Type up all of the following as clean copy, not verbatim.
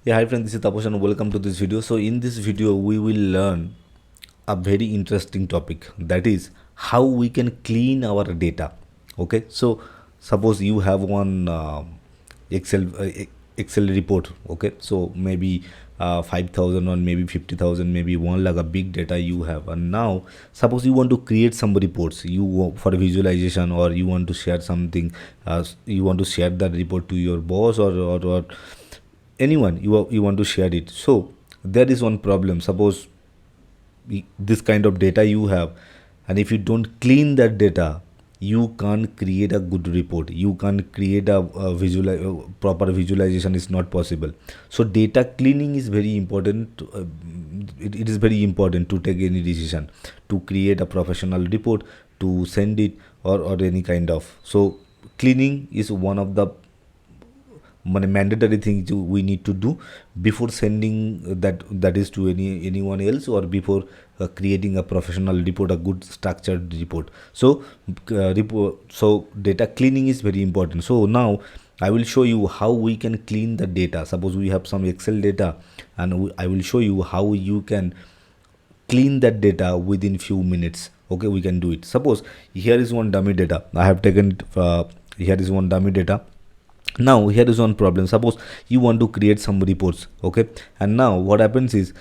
Yeah, hi friend, this is Taposh and welcome to this video. So in this video, we will learn a very interesting topic, that is how we can clean our data. Okay, so suppose you have one Excel Excel report. Okay, so maybe 5,000 or maybe 50,000, maybe 1 lakh a big data you have, and now suppose you want to create some reports for visualization, or you want to share something, you want to share that report to your boss, or anyone you want to share it. So there is one problem. Suppose this kind of data you have, and if you don't clean that data, you can't create a good report, you can't create a proper visualization is not possible. So data cleaning is very important. It is very important to take any decision, to create a professional report, to send it, or any kind of. So cleaning is one of the mandatory things we need to do before sending that is to anyone else, or before creating a professional report, a good structured report. So so data cleaning is very important. So now I will show you how we can clean the data. Suppose we have some Excel data, and I will show you how you can clean that data within few minutes. Okay, we can do it. Suppose here is one dummy data I have taken. Here is one dummy data. Now here is one problem. Suppose you want to create some reports. Okay, and now what happens is,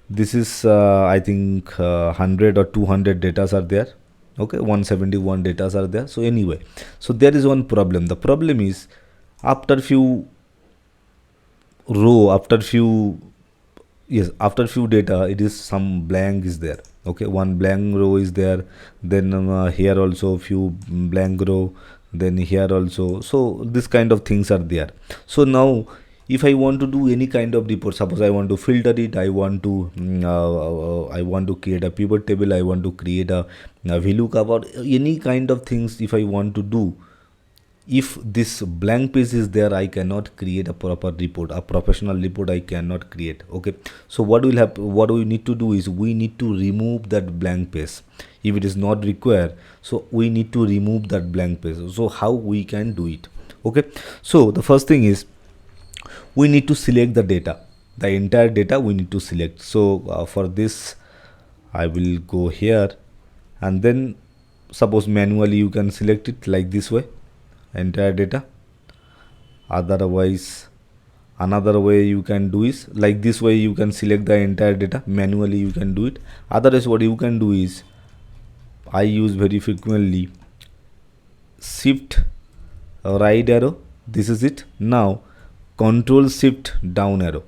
this is I think 100 or 200 datas are there. Okay, 171 datas are there. So anyway, so there is one problem. The problem is, after few row, after few data, it is some blank is there. Okay, one blank row is there, then here also few blank row, then here also. So this kind of things are there. So now if I want to do any kind of report, suppose I want to filter it, I want to I want to create a pivot table, I want to create a VLOOKUP, or any kind of things if I want to do, if this blank page is there, I cannot create a proper report, a professional report I cannot create. Okay, so what we need to do is, we need to remove that blank page if it is not required. So we need to remove that blank page. So how we can do it? Okay, so the first thing is, we need to select the data, the entire data we need to select. So for this I will go here, and then suppose manually you can select it like this way, entire data. Otherwise, another way you can do is like this way, you can select the entire data manually, you can do it. Otherwise, what you can do is, I use very frequently shift right arrow, this is it. Now control shift down arrow,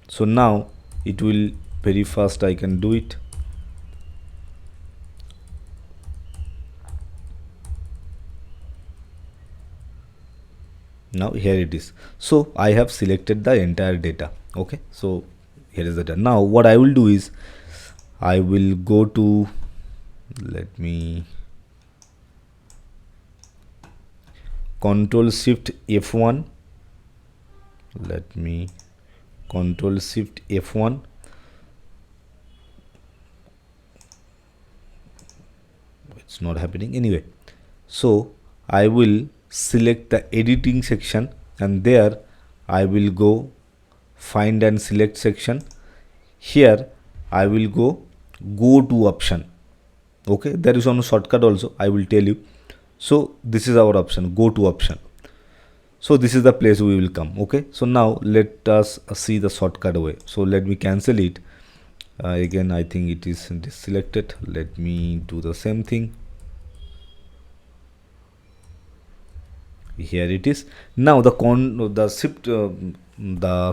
so now it will very fast I can do it. Now here it is. So I have selected the entire data. Okay, so here is the data. Now what I will do is, I will go to, let me control shift F1, let me control shift F1, it's not happening anyway. So I will select the editing section, and there I will go find and select section. Here I will go to option. Okay, there is one shortcut also, I will tell you. So this is our option, go to option. So this is the place we will come. Okay, so now let us see the shortcut way. So let me cancel it. Again, I think it is selected. Let me do the same thing. Here it is. Now the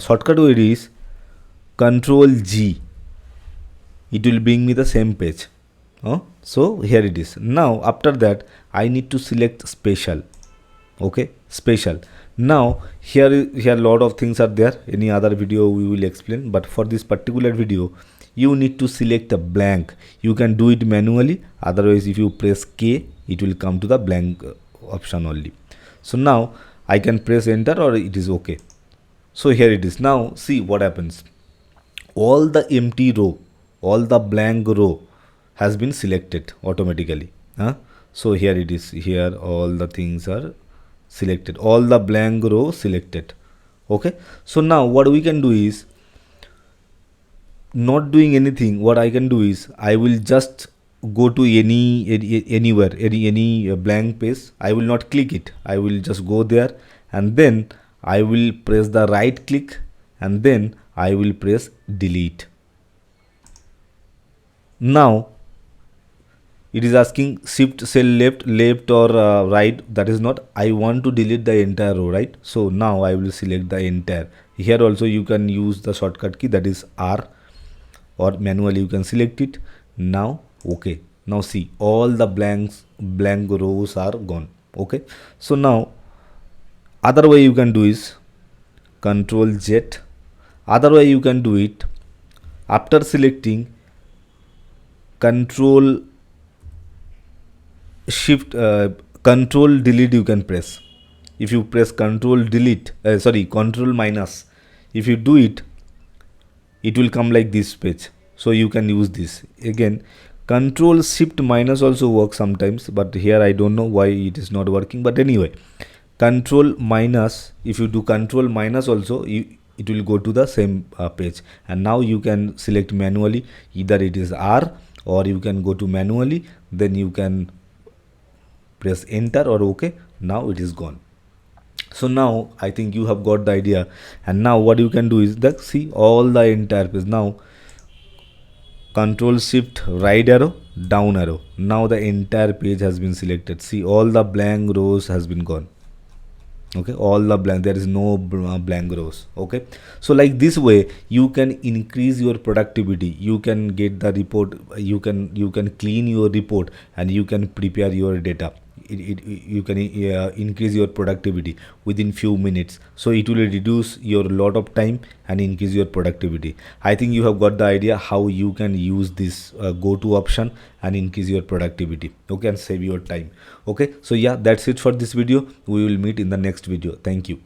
shortcut word is Control G. It will bring me the same page. So here it is. Now after that, I need to select special. Okay, special. Now here a lot of things are there. Any other video we will explain, but for this particular video, you need to select a blank. You can do it manually. Otherwise, if you press K, it will come to the blank option only. So now I can press enter, or it is okay. So here it is. Now see what happens. All the empty row, all the blank row has been selected automatically. So here it is. Here all the things are selected. All the blank row selected. Okay, so now what we can do is, not doing anything, what I can do is I will just go to anywhere, any blank page. I will not click it, I will just go there, and then I will press the right click, and then I will press delete. Now it is asking shift cell left or right. That is not, I want to delete the entire row, right? So now I will select the entire. Here also you can use the shortcut key, that is R, or manually you can select it. Now okay, now see all the blank rows are gone. Okay, so now other way you can do is control Z. Other way you can do it, after selecting, control shift control delete you can press. If you press control delete, control minus, if you do it, it will come like this page. So you can use this again. Control shift minus also works sometimes, but here I don't know why it is not working. But anyway, control minus, if you do control minus also, it will go to the same page. And now you can select manually, either it is R, or you can go to manually, then you can press enter or OK. Now it is gone. So now I think you have got the idea. And now what you can do is that, see all the entire page. Now control shift right arrow, down arrow. Now the entire page has been selected. See, all the blank rows has been gone. Okay, all the blank, there is no blank rows. Okay, so like this way you can increase your productivity. You can get the report, you can clean your report, and you can prepare your data. You can increase your productivity within few minutes. So it will reduce your lot of time and increase your productivity. I think you have got the idea how you can use this go to option and increase your productivity. Okay, and save your time. Okay, so yeah, that's it for this video. We will meet in the next video. Thank you.